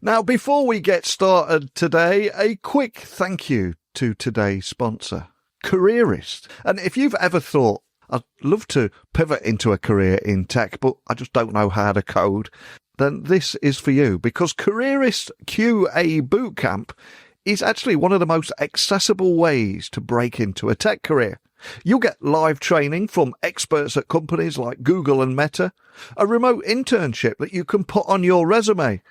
Now, before we get started today, a quick thank you to today's sponsor, Careerist. And if you've ever thought, I'd love to pivot into a career in tech, but I just don't know how to code, then this is for you, because Careerist QA Bootcamp is actually one of the most accessible ways to break into a tech career. You'll get live training from experts at companies like Google and Meta, a remote internship that you can put on your resume,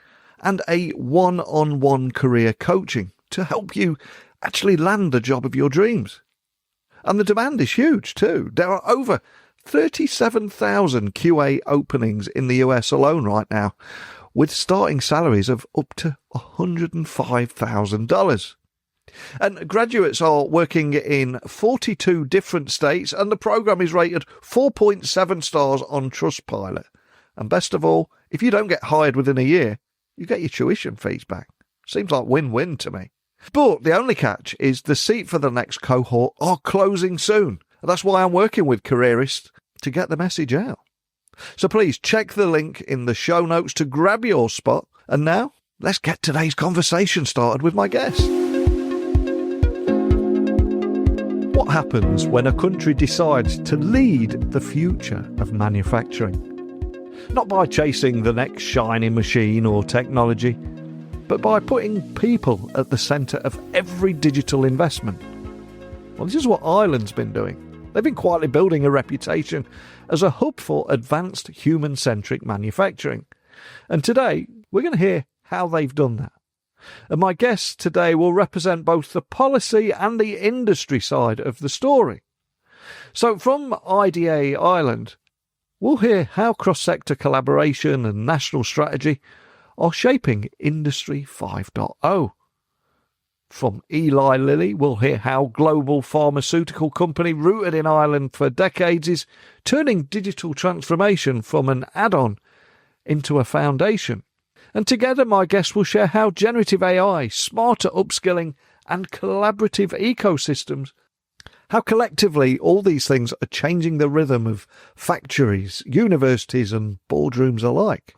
and a one-on-one career coaching to help you actually land the job of your dreams. And the demand is huge too. There are over 37,000 QA openings in the US alone right now, with starting salaries of up to $105,000. And graduates are working in 42 different states, and the program is rated 4.7 stars on Trustpilot. And best of all, if you don't get hired within a year, you get your tuition fees back. Seems like win-win to me. But the only catch is the seat for the next cohort are closing soon. That's why I'm working with Careerist to get the message out. So please check the link in the show notes to grab your spot. And now, let's get today's conversation started with my guest. What happens when a country decides to lead the future of manufacturing? Not by chasing the next shiny machine or technology, but by putting people at the centre of every digital investment. Well, this is what Ireland's been doing. They've been quietly building a reputation as a hub for advanced human-centric manufacturing. And today, we're going to hear how they've done that. And my guests today will represent both the policy and the industry side of the story. So from IDA Ireland, we'll hear how cross-sector collaboration and national strategy are shaping Industry 5.0. From Eli Lilly, we'll hear how global pharmaceutical company rooted in Ireland for decades is turning digital transformation from an add-on into a foundation. And together, my guests will share how generative AI, smarter upskilling, and collaborative ecosystems, how collectively all these things are changing the rhythm of factories, universities, and boardrooms alike.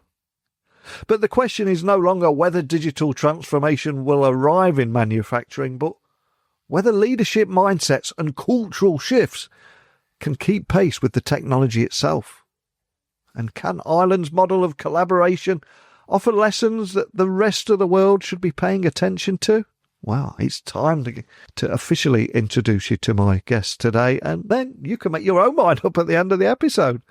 But the question is no longer whether digital transformation will arrive in manufacturing, but whether leadership mindsets and cultural shifts can keep pace with the technology itself. And can Ireland's model of collaboration offer lessons that the rest of the world should be paying attention to? Well, it's time to officially introduce you to my guest today, and then you can make your own mind up at the end of the episode.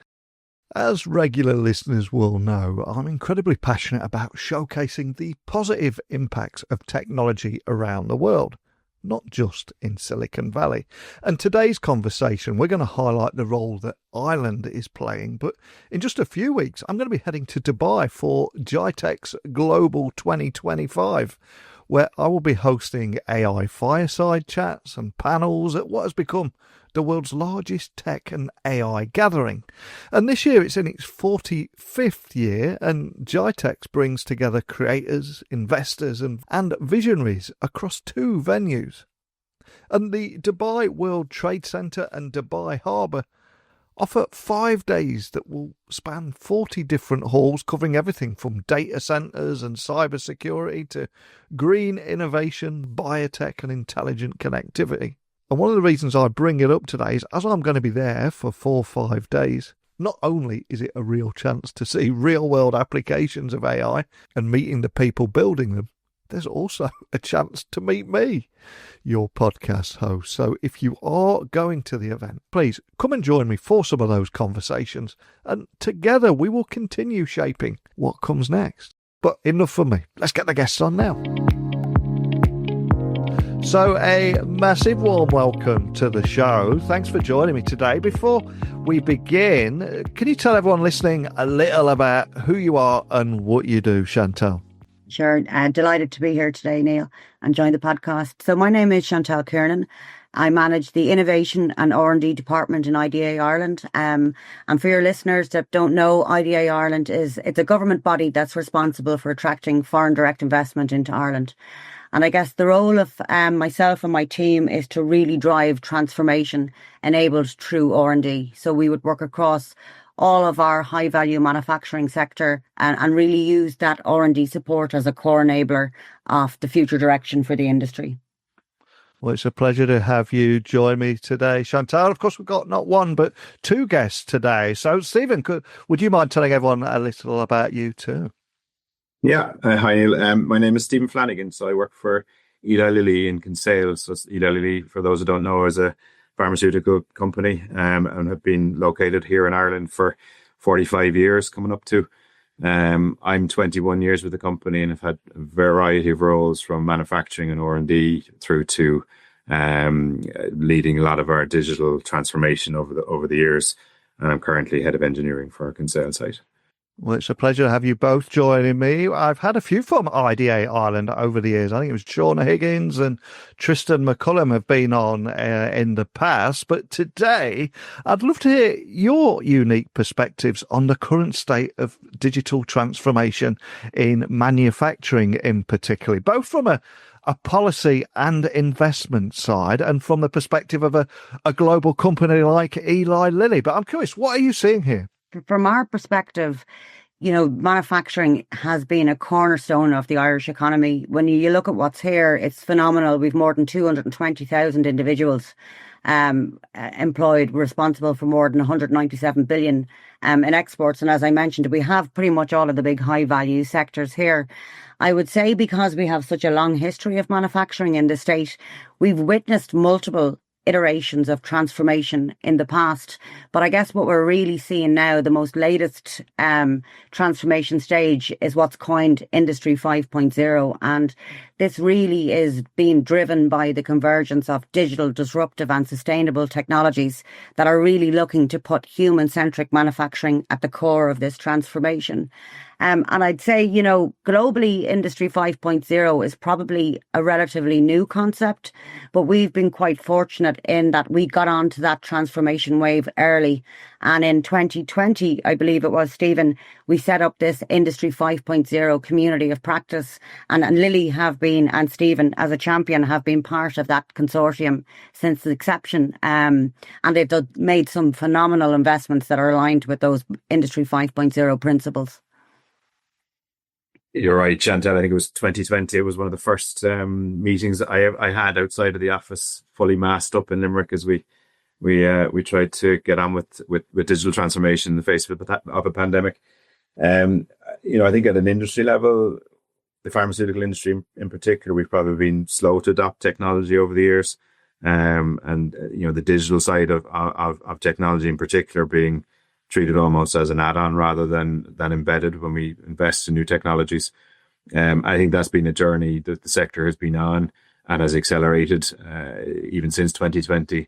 As regular listeners will know, I'm incredibly passionate about showcasing the positive impacts of technology around the world, not just in Silicon Valley. And today's conversation, we're going to highlight the role that Ireland is playing. But in just a few weeks, I'm going to be heading to Dubai for GITEX Global 2025, where I will be hosting AI fireside chats and panels at what has become the world's largest tech and AI gathering. And this year it's in its 45th year, and GITEX brings together creators, investors and visionaries across two venues. And the Dubai World Trade Center and Dubai Harbour offer 5 days that will span 40 different halls, covering everything from data centers and cybersecurity to green innovation, biotech and intelligent connectivity. And one of the reasons I bring it up today is, as I'm going to be there for 4 or 5 days, not only is it a real chance to see real-world applications of AI and meeting the people building them, there's also a chance to meet me, your podcast host. So if you are going to the event, please come and join me for some of those conversations, and together we will continue shaping what comes next. But enough for me. Let's get the guests on now. So a massive warm welcome to the show. Thanks for joining me today. Before we begin, can you tell everyone listening a little about who you are and what you do, Chantelle? Sure. Delighted to be here today, Neil, and join the podcast. So my name is Chantelle Kiernan. I manage the Innovation and R&D Department in IDA Ireland. And for your listeners that don't know, IDA Ireland it's a government body that's responsible for attracting foreign direct investment into Ireland. And I guess the role of myself and my team is to really drive transformation enabled through R&D. So we would work across all of our high value manufacturing sector and really use that R&D support as a core enabler of the future direction for the industry. Well, it's a pleasure to have you join me today, Chantelle. Of course, we've got not one, but two guests today. So, Stephen, would you mind telling everyone a little about you too? Yeah. Hi, Neil. My name is Stephen Flannagan. So I work for Eli Lilly and Company. So Eli Lilly, for those who don't know, is a pharmaceutical company and have been located here in Ireland for 45 years coming up to. I'm 21 years with the company and have had a variety of roles from manufacturing and R&D through to leading a lot of our digital transformation over the years. And I'm currently head of engineering for our Kinsale site. Well, it's a pleasure to have you both joining me. I've had a few from IDA Ireland over the years. I think it was Shauna Higgins and Tristan McCullum have been on in the past. But today, I'd love to hear your unique perspectives on the current state of digital transformation in manufacturing in particular, both from a policy and investment side and from the perspective of a global company like Eli Lilly. But I'm curious, what are you seeing here? From our perspective, manufacturing has been a cornerstone of the Irish economy. When you look at what's here, it's phenomenal. We've more than 220,000 individuals employed, responsible for more than 197 billion in exports. And as I mentioned, we have pretty much all of the big high value sectors here. I would say because we have such a long history of manufacturing in the state, we've witnessed multiple iterations of transformation in the past. But I guess what we're really seeing now, the most latest transformation stage, is what's coined Industry 5.0. And this really is being driven by the convergence of digital, disruptive and sustainable technologies that are really looking to put human-centric manufacturing at the core of this transformation. And I'd say, globally, Industry 5.0 is probably a relatively new concept, but we've been quite fortunate in that we got onto that transformation wave early. And in 2020, I believe it was, Stephen, we set up this Industry 5.0 community of practice. And Lilly have been, and Stephen as a champion, have been part of that consortium since the inception. And they've made some phenomenal investments that are aligned with those Industry 5.0 principles. You're right, Chantelle. I think it was 2020. It was one of the first meetings I had outside of the office, fully masked up in Limerick, as we tried to get on with digital transformation in the face of a pandemic. I think at an industry level, the pharmaceutical industry in particular, we've probably been slow to adopt technology over the years, and the digital side of technology in particular being treated almost as an add-on rather than embedded when we invest in new technologies. I think that's been a journey that the sector has been on and has accelerated even since 2020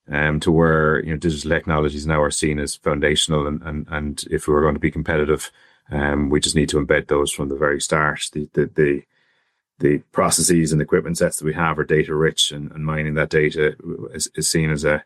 to where digital technologies now are seen as foundational, and if we were going to be competitive, we just need to embed those from the very start. The processes and equipment sets that we have are data rich, and mining that data is seen as a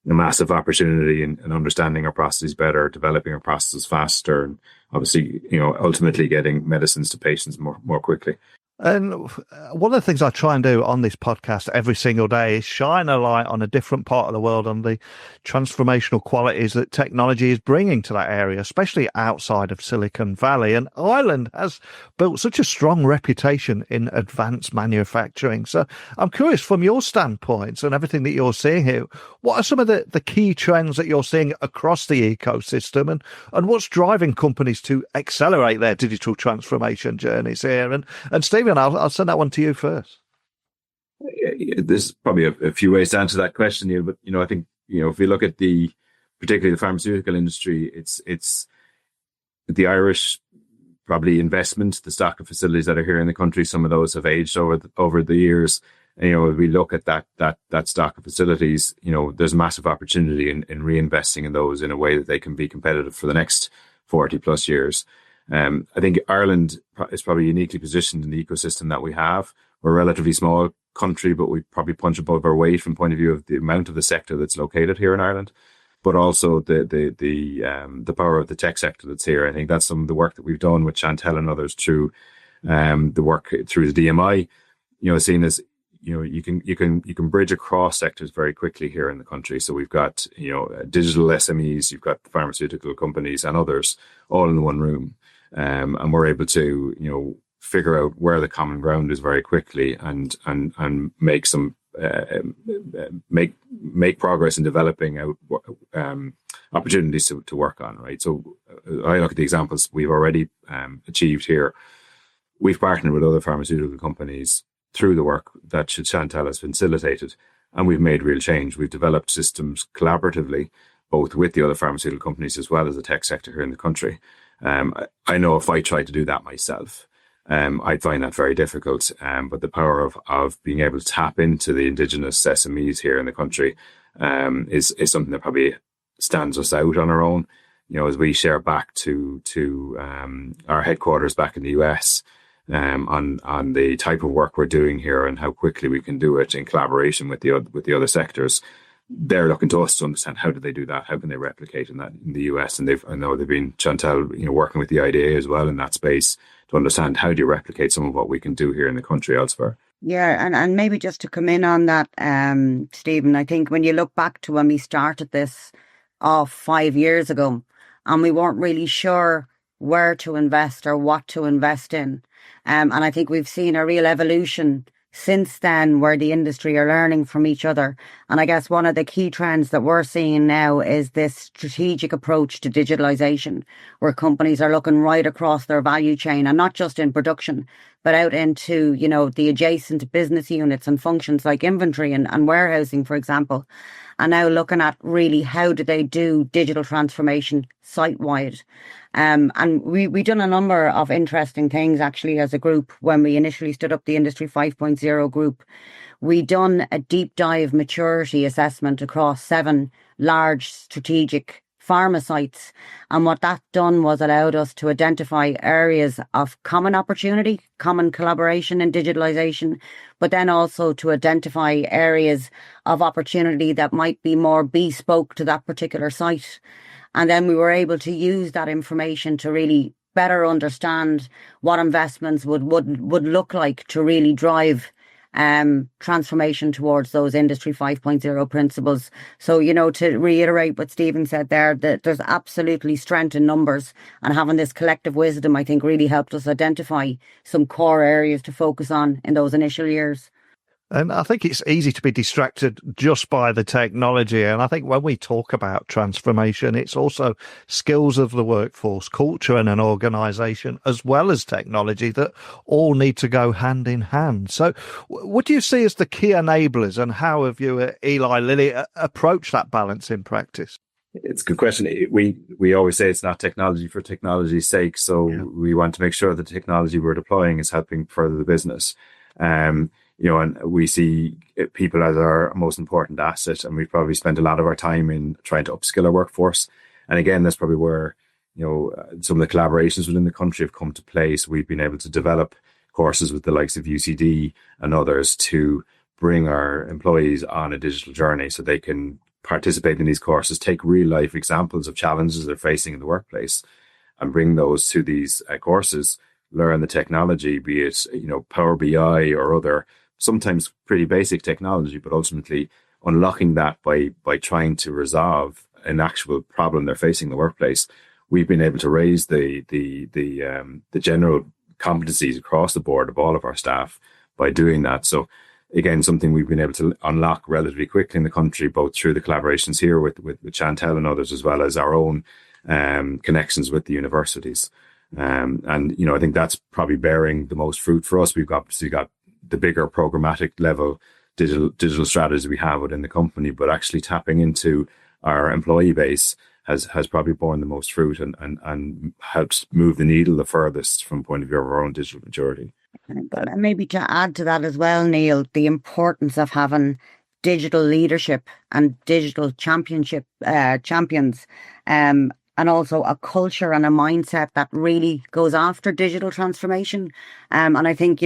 massive opportunity in understanding our processes better, developing our processes faster, and obviously, ultimately getting medicines to patients more quickly. And one of the things I try and do on this podcast every single day is shine a light on a different part of the world, on the transformational qualities that technology is bringing to that area, especially outside of Silicon Valley. And Ireland has built such a strong reputation in advanced manufacturing. So I'm curious, from your standpoint and everything that you're seeing here, what are some of the key trends that you're seeing across the ecosystem, and what's driving companies to accelerate their digital transformation journeys here? And Steve, I'll send that one to you first. There's probably a few ways to answer that question, Neil, but I think if we look at particularly the pharmaceutical industry, it's the Irish probably investment, the stock of facilities that are here in the country. Some of those have aged over the years. And, if we look at that stock of facilities, there's massive opportunity in reinvesting in those in a way that they can be competitive for the next 40 plus years. I think Ireland is probably uniquely positioned in the ecosystem that we have. We're a relatively small country, but we probably punch above our weight from the point of view of the amount of the sector that's located here in Ireland, but also the power of the tech sector that's here. I think that's some of the work that we've done with Chantelle and others through the work through the DMI, seen as, you can bridge across sectors very quickly here in the country. So we've got, digital SMEs, you've got the pharmaceutical companies and others all in one room. And we're able to, figure out where the common ground is very quickly and make some, make progress in developing out opportunities to work on, right? So I look at the examples we've already achieved here. We've partnered with other pharmaceutical companies through the work that Chantelle has facilitated, and we've made real change. We've developed systems collaboratively, both with the other pharmaceutical companies as well as the tech sector here in the country. I know if I tried to do that myself, I'd find that very difficult. But the power of being able to tap into the indigenous SMEs here in the country is something that probably stands us out on our own. As we share back to our headquarters back in the US, on the type of work we're doing here and how quickly we can do it in collaboration with the other sectors. They're looking to us to understand how do they do that, how can they replicate in the US, and I know they've been, Chantelle, working with the IDA as well in that space to understand how do you replicate some of what we can do here in the country elsewhere. Yeah, and maybe just to come in on that, Stephen, I think when you look back to when we started this off 5 years ago, and we weren't really sure where to invest or what to invest in. And I think we've seen a real evolution since then where the industry are learning from each other. And I guess one of the key trends that we're seeing now is this strategic approach to digitalization, where companies are looking right across their value chain and not just in production, but out into, the adjacent business units and functions like inventory and warehousing, for example. And now looking at really how do they do digital transformation site-wide. And we done a number of interesting things actually as a group when we initially stood up the Industry 5.0 group. We done a deep dive maturity assessment across 7 large strategic pharma sites. And what that done was allowed us to identify areas of common opportunity, common collaboration in digitalization, but then also to identify areas of opportunity that might be more bespoke to that particular site. And then we were able to use that information to really better understand what investments would look like to really drive transformation towards those Industry 5.0 principles. So, to reiterate what Stephen said there, that there's absolutely strength in numbers, and having this collective wisdom, I think, really helped us identify some core areas to focus on in those initial years. And I think it's easy to be distracted just by the technology. And I think when we talk about transformation, it's also skills of the workforce, culture and an organisation, as well as technology, that all need to go hand in hand. So what do you see as the key enablers, and how have you at Eli Lilly approached that balance in practice? It's a good question. We always say it's not technology for technology's sake. So we want to make sure that the technology we're deploying is helping further the business. And we see people as our most important asset, and we've probably spent a lot of our time in trying to upskill our workforce. And again, that's probably where, some of the collaborations within the country have come to play. So we've been able to develop courses with the likes of UCD and others to bring our employees on a digital journey so they can participate in these courses, take real life examples of challenges they're facing in the workplace, and bring those to these courses, learn the technology, be it, Power BI or other, sometimes pretty basic technology, but ultimately unlocking that by trying to resolve an actual problem they're facing in the workplace. We've been able to raise the general competencies across the board of all of our staff by doing that. So again, something we've been able to unlock relatively quickly in the country, both through the collaborations here with Chantelle and others, as well as our own connections with the universities. And I think that's probably bearing the most fruit for us. We've obviously got the bigger programmatic level digital strategies we have within the company, but actually tapping into our employee base has probably borne the most fruit and helps move the needle the furthest from point of view of our own digital maturity. But maybe to add to that as well, Neil, the importance of having digital leadership and digital champions, and also a culture and a mindset that really goes after digital transformation. And I think,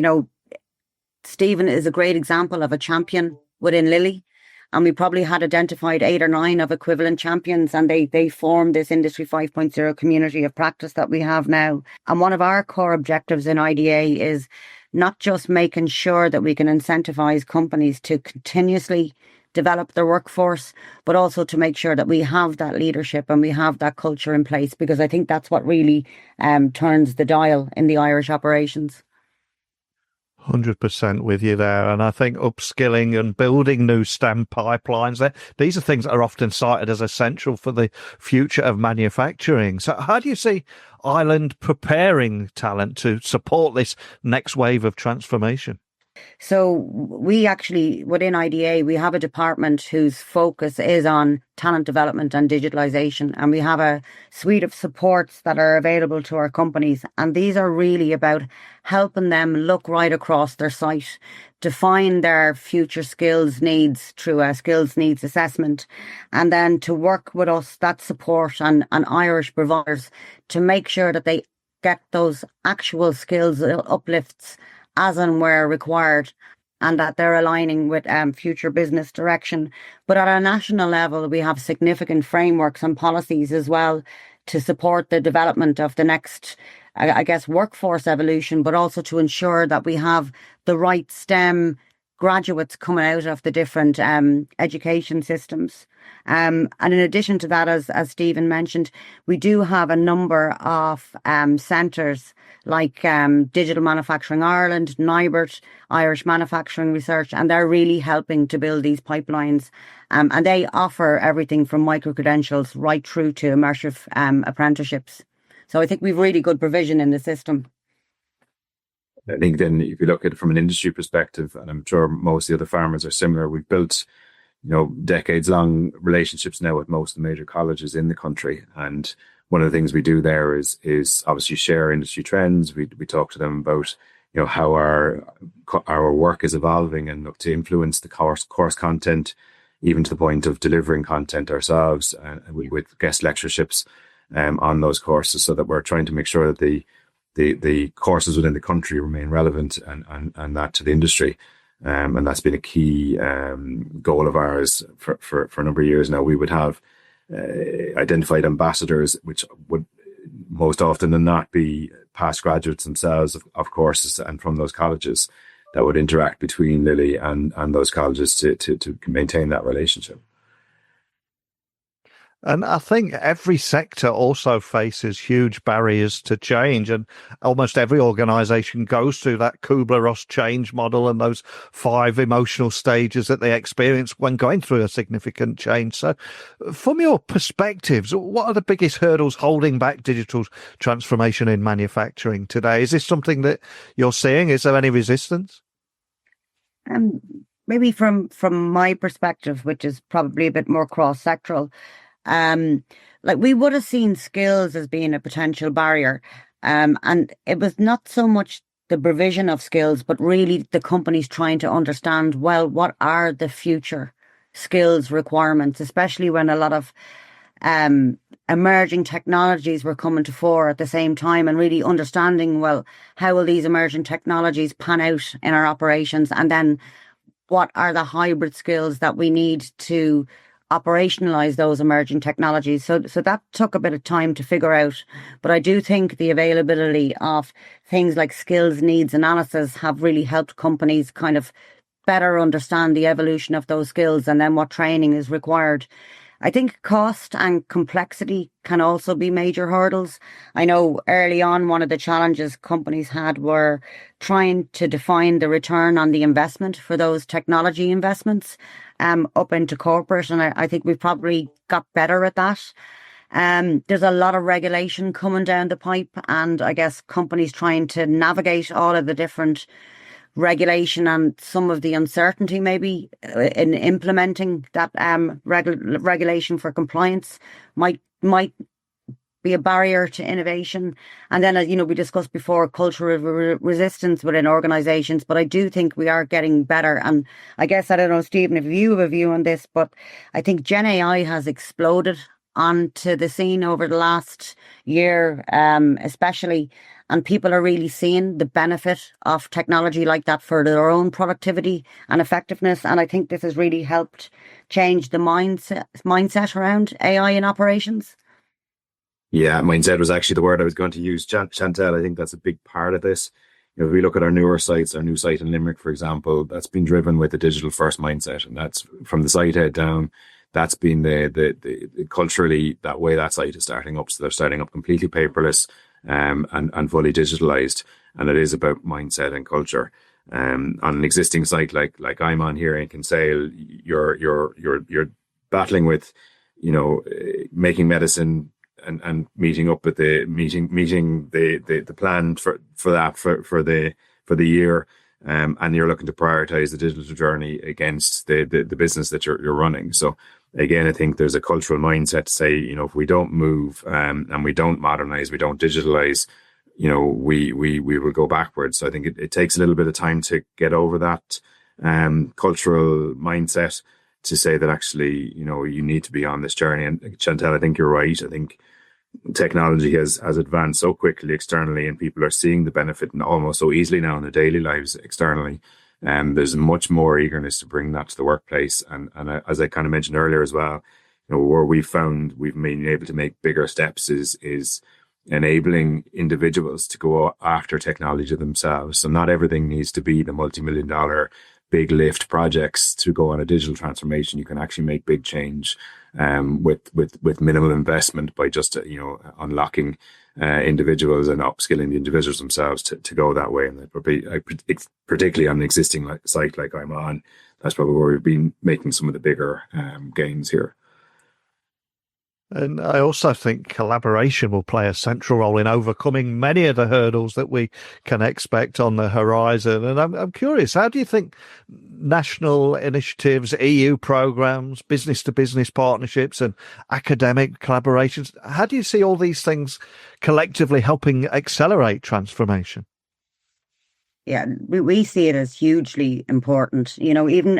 Stephen is a great example of a champion within Lilly. And we probably had identified 8 or 9 of equivalent champions, and they formed this Industry 5.0 community of practice that we have now. And one of our core objectives in IDA is not just making sure that we can incentivize companies to continuously develop their workforce, but also to make sure that we have that leadership and we have that culture in place, because I think that's what really turns the dial in the Irish operations. 100% with you there. And I think upskilling and building new STEM pipelines, these are things that are often cited as essential for the future of manufacturing. So how do you see Ireland preparing talent to support this next wave of transformation? So we actually, within IDA, we have a department whose focus is on talent development and digitalization. And we have a suite of supports that are available to our companies. And these are really about helping them look right across their site, define their future skills needs through a skills needs assessment, and then to work with us, that support and Irish providers, to make sure that they get those actual skills uplifts as and where required, and that they're aligning with future business direction. But at a national level, we have significant frameworks and policies as well to support the development of the next, I guess, workforce evolution, but also to ensure that we have the right STEM graduates coming out of the different education systems. And in addition to that, as Stephen mentioned, we do have a number of centres like Digital Manufacturing Ireland, NIBRT, Irish Manufacturing Research, and they're really helping to build these pipelines. And they offer everything from micro-credentials right through to immersive apprenticeships. So I think we've really good provision in the system. I think then if you look at it from an industry perspective, and I'm sure most of the other farmers are similar, we've built, decades-long relationships now with most of the major colleges in the country. And one of the things we do there is obviously share industry trends. We talk to them about, how our work is evolving and look to influence the course content, even to the point of delivering content ourselves with guest lectureships on those courses, so that we're trying to make sure that the courses within the country remain relevant and that to the industry. And that's been a key goal of ours for a number of years now. We would have identified ambassadors, which would most often than not be past graduates themselves of courses and from those colleges, that would interact between Lilly and those colleges to maintain that relationship. And I think every sector also faces huge barriers to change, and almost every organisation goes through that Kubler-Ross change model and those 5 emotional stages that they experience when going through a significant change. So from your perspectives, what are the biggest hurdles holding back digital transformation in manufacturing today? Is this something that you're seeing? Is there any resistance? Maybe from my perspective, which is probably a bit more cross-sectoral, we would have seen skills as being a potential barrier. And it was not so much the provision of skills, but really the companies trying to understand, well, what are the future skills requirements, especially when a lot of emerging technologies were coming to fore at the same time, and really understanding, well, how will these emerging technologies pan out in our operations? And then what are the hybrid skills that we need to operationalize those emerging technologies? So that took a bit of time to figure out. But I do think the availability of things like skills needs analysis have really helped companies kind of better understand the evolution of those skills and then what training is required. I think cost and complexity can also be major hurdles. I know early on, one of the challenges companies had were trying to define the return on the investment for those technology investments up into corporate. And I think we've probably got better at that. There's a lot of regulation coming down the pipe, and I guess companies trying to navigate all of the different regulation and some of the uncertainty maybe in implementing that regulation for compliance might be a barrier to innovation. And then, as we discussed before, cultural resistance within organizations. But I do think we are getting better. And I guess, I don't know, Stephen, if you have a view on this, but I think Gen AI has exploded onto the scene over the last year, especially. And people are really seeing the benefit of technology like that for their own productivity and effectiveness. And I think this has really helped change the mindset around AI in operations. Yeah, mindset was actually the word I was going to use, Chantelle. I think that's a big part of this. if we look at our newer sites, our new site in Limerick, for example, that's been driven with a digital first mindset, and that's from the site head down. That's been the culturally that way that site is starting up. So they're starting up completely paperless, and fully digitalized, and it is about mindset and culture. On an existing site like I'm on here in Kinsale, you're battling with, making medicine and meeting up with the plan for the year, and you're looking to prioritize the digital journey against the business that you're running. So again, I think there's a cultural mindset to say, if we don't move, and we don't modernize, we don't digitalize, we will go backwards. So I think it takes a little bit of time to get over that cultural mindset to say that actually, you need to be on this journey. And Chantelle, I think you're right. I think technology has advanced so quickly externally, and people are seeing the benefit and almost so easily now in their daily lives externally. There's much more eagerness to bring that to the workplace. And as I kind of mentioned earlier as well, where we've been able to make bigger steps is enabling individuals to go after technology themselves. So not everything needs to be the multi-million-dollar big lift projects to go on a digital transformation. You can actually make big change with minimal investment by just unlocking individuals and upskilling the individuals themselves to go that way. And particularly on an existing site like I'm on, that's probably where we've been making some of the bigger gains here. And I also think collaboration will play a central role in overcoming many of the hurdles that we can expect on the horizon. And I'm curious, how do you think national initiatives, EU programs, business-to-business partnerships and academic collaborations, how do you see all these things collectively helping accelerate transformation? Yeah, we see it as hugely important. Even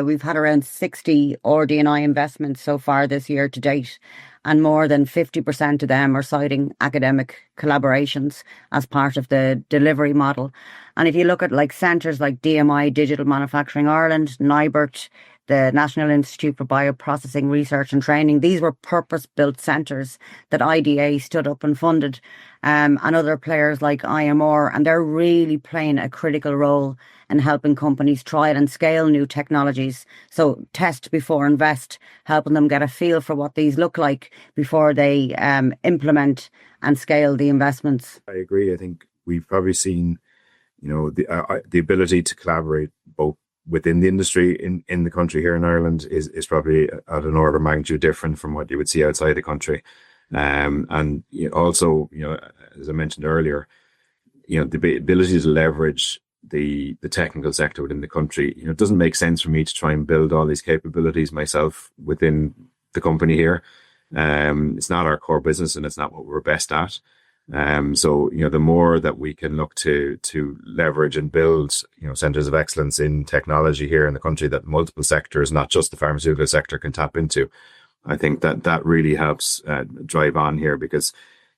we've had around 60 RD&I investments so far this year to date, and more than 50% of them are citing academic collaborations as part of the delivery model. And if you look at centres like DMI, Digital Manufacturing Ireland, NIBRT, the National Institute for Bioprocessing Research and Training, these were purpose-built centres that IDA stood up and funded, and other players like IMR, and they're really playing a critical role in helping companies try and scale new technologies. So test before invest, helping them get a feel for what these look like before they implement and scale the investments. I agree. I think we've probably seen, the ability to collaborate both within the industry in the country here in Ireland is probably at an order of magnitude different from what you would see outside the country. And also, as I mentioned earlier, the ability to leverage the technical sector within the country. It doesn't make sense for me to try and build all these capabilities myself within the company here. It's not our core business, and it's not what we're best at. So the more that we can look to leverage and build centers of excellence in technology here in the country that multiple sectors, not just the pharmaceutical sector, can tap into, I think that really helps drive on here, because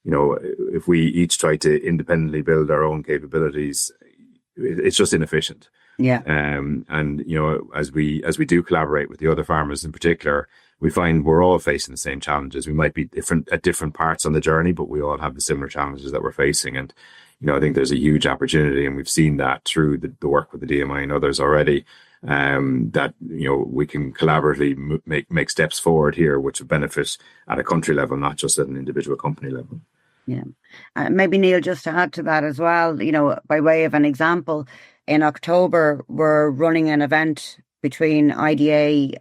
if we each try to independently build our own capabilities, it's just inefficient. Yeah. And as we do collaborate with the other farmers in particular, we find we're all facing the same challenges. We might be different at different parts on the journey, but we all have the similar challenges that we're facing. And I think there's a huge opportunity, and we've seen that through the work with the DMI and others already, that we can collaboratively make steps forward here, which will benefit at a country level, not just at an individual company level. Yeah. Maybe, Neil, just to add to that as well, by way of an example, in October, we're running an event between IDA,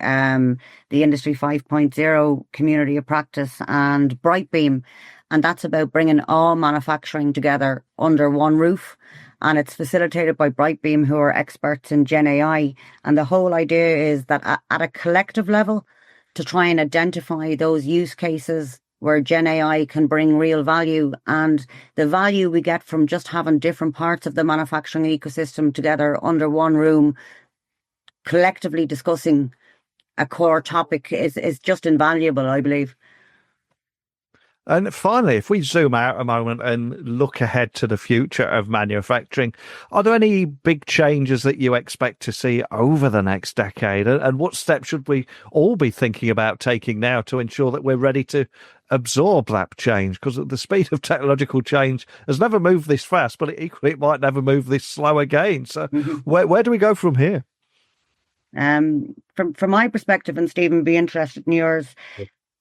the Industry 5.0 Community of Practice, and Brightbeam. And that's about bringing all manufacturing together under one roof. And it's facilitated by Brightbeam, who are experts in Gen AI. And the whole idea is that at a collective level, to try and identify those use cases where Gen AI can bring real value, and the value we get from just having different parts of the manufacturing ecosystem together under one room, collectively discussing a core topic is just invaluable, I believe. And finally, if we zoom out a moment and look ahead to the future of manufacturing, are there any big changes that you expect to see over the next decade? And what steps should we all be thinking about taking now to ensure that we're ready to absorb that change? Because the speed of technological change has never moved this fast, but equally it might never move this slow again. So where do we go from here? From my perspective, and Stephen, be interested in yours,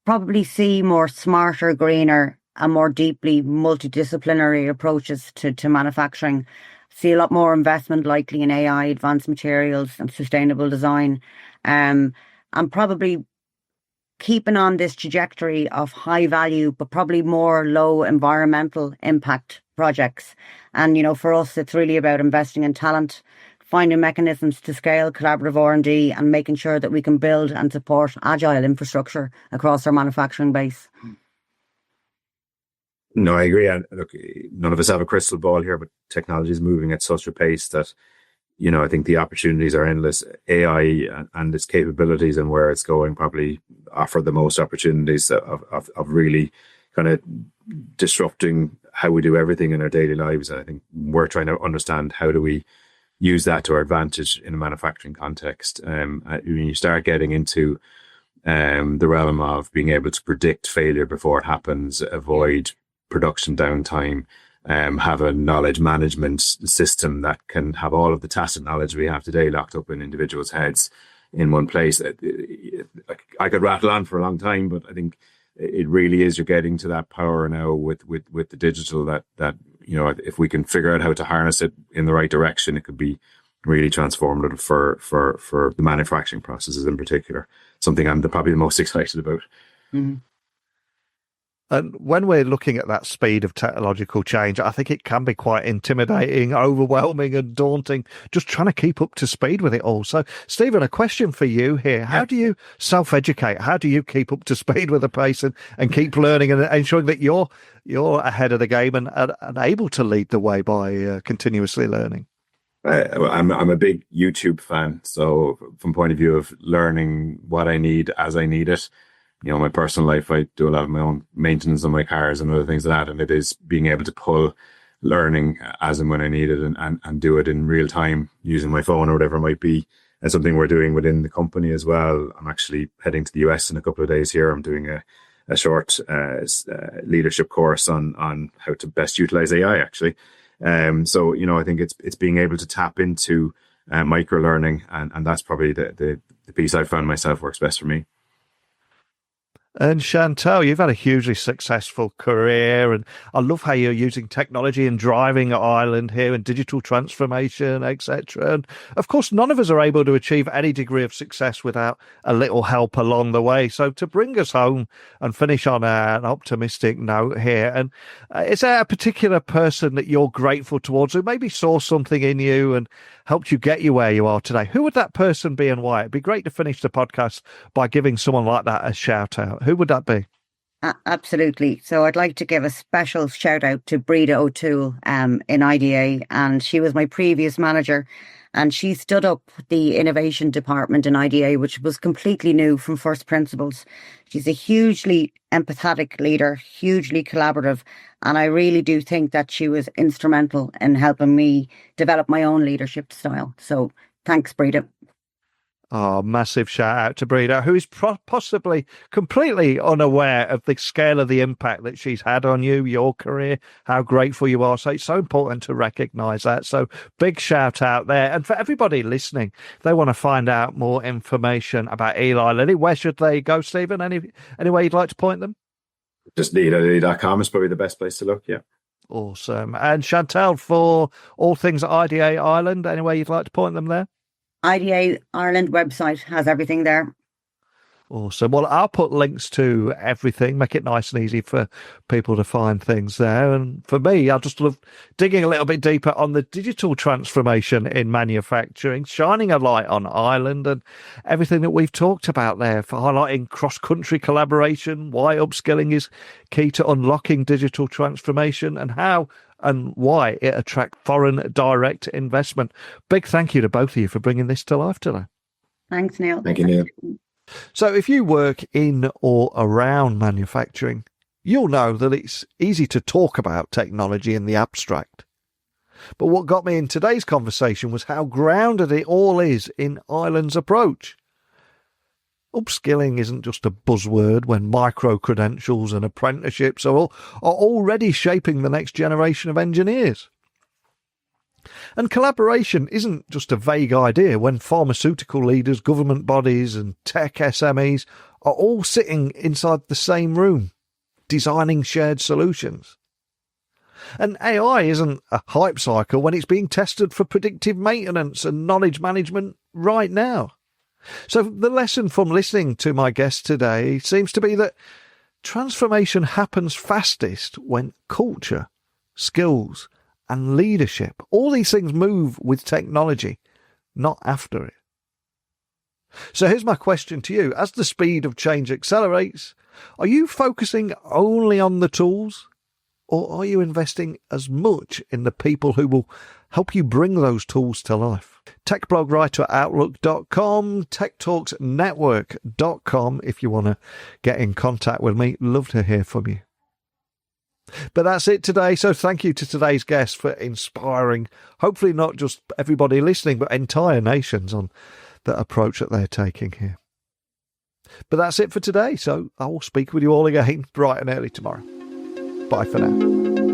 probably see more smarter, greener, and more deeply multidisciplinary approaches to manufacturing. See a lot more investment likely in AI, advanced materials, and sustainable design. And probably keeping on this trajectory of high value, but probably more low environmental impact projects. And, for us, it's really about investing in talent, finding mechanisms to scale collaborative R&D, and making sure that we can build and support agile infrastructure across our manufacturing base. No, I agree. And look, none of us have a crystal ball here, but technology is moving at such a pace that, I think the opportunities are endless. AI and its capabilities and where it's going probably offer the most opportunities of really kind of disrupting how we do everything in our daily lives. And I think we're trying to understand, how do we use that to our advantage in a manufacturing context? When you start getting into the realm of being able to predict failure before it happens, avoid production downtime, have a knowledge management system that can have all of the tacit knowledge we have today locked up in individuals' heads in one place. I could rattle on for a long time, but I think it really is, you're getting to that power now with the digital that if we can figure out how to harness it in the right direction, it could be really transformative for the manufacturing processes in particular. Something I'm probably the most excited about. Mm-hmm. And when we're looking at that speed of technological change, I think it can be quite intimidating, overwhelming and daunting, just trying to keep up to speed with it all. So, Stephen, a question for you here. How do you self-educate? How do you keep up to speed with the pace and keep learning and ensuring that you're ahead of the game and able to lead the way by continuously learning? I'm a big YouTube fan. So from point of view of learning what I need as I need it, my personal life, I do a lot of my own maintenance on my cars and other things like that. And it is being able to pull learning as and when I need it and do it in real time using my phone or whatever it might be. And something we're doing within the company as well. I'm actually heading to the US in a couple of days here. I'm doing a short leadership course on how to best utilize AI, actually. So, I think it's being able to tap into micro learning. And that's probably the piece I've found myself works best for me. And Chantelle, you've had a hugely successful career, and I love how you're using technology and driving Ireland here and digital transformation, etc. And of course, none of us are able to achieve any degree of success without a little help along the way. So to bring us home and finish on an optimistic note here, and is there a particular person that you're grateful towards who maybe saw something in you and helped you get you where you are today? Who would that person be and why? It'd be great to finish the podcast by giving someone like that a shout out. Who would that be? Absolutely. So I'd like to give a special shout out to Breda O'Toole in IDA, and she was my previous manager, and she stood up the innovation department in IDA, which was completely new from first principles. She's a hugely empathetic leader, hugely collaborative, and I really do think that she was instrumental in helping me develop my own leadership style. So thanks, Breda. Oh, massive shout out to Breda, who is possibly completely unaware of the scale of the impact that she's had on you, your career, how grateful you are. So it's so important to recognise that. So big shout out there. And for everybody listening, if they want to find out more information about Eli Lilly, where should they go, Stephen? Any way you'd like to point them? Just elililly.com is probably the best place to look, yeah. Awesome. And Chantelle, for all things IDA Ireland, any way you'd like to point them there? IDA Ireland website has everything there. Awesome. Well, I'll put links to everything, make it nice and easy for people to find things there. And for me, I just love digging a little bit deeper on the digital transformation in manufacturing, shining a light on Ireland and everything that we've talked about there, for highlighting cross-country collaboration, why upskilling is key to unlocking digital transformation, and how and why it attracts foreign direct investment. Big thank you to both of you for bringing this to life today. Thanks, Neil. Thank you, Neil. So if you work in or around manufacturing, you'll know that it's easy to talk about technology in the abstract. But what got me in today's conversation was how grounded it all is in Ireland's approach. Upskilling isn't just a buzzword when micro-credentials and apprenticeships are already shaping the next generation of engineers. And collaboration isn't just a vague idea when pharmaceutical leaders, government bodies and tech SMEs are all sitting inside the same room, designing shared solutions. And AI isn't a hype cycle when it's being tested for predictive maintenance and knowledge management right now. So the lesson from listening to my guest today seems to be that transformation happens fastest when culture, skills, and leadership, all these things move with technology, not after it. So here's my question to you. As the speed of change accelerates, are you focusing only on the tools, or are you investing as much in the people who will help you bring those tools to life? Tech blog writer at outlook.com, techtalksnetwork.com if you want to get in contact with me. Love to hear from you. But that's it today. So thank you to today's guest for inspiring, hopefully not just everybody listening, but entire nations on the approach that they're taking here. But that's it for today. So I will speak with you all again bright and early tomorrow. Bye for now.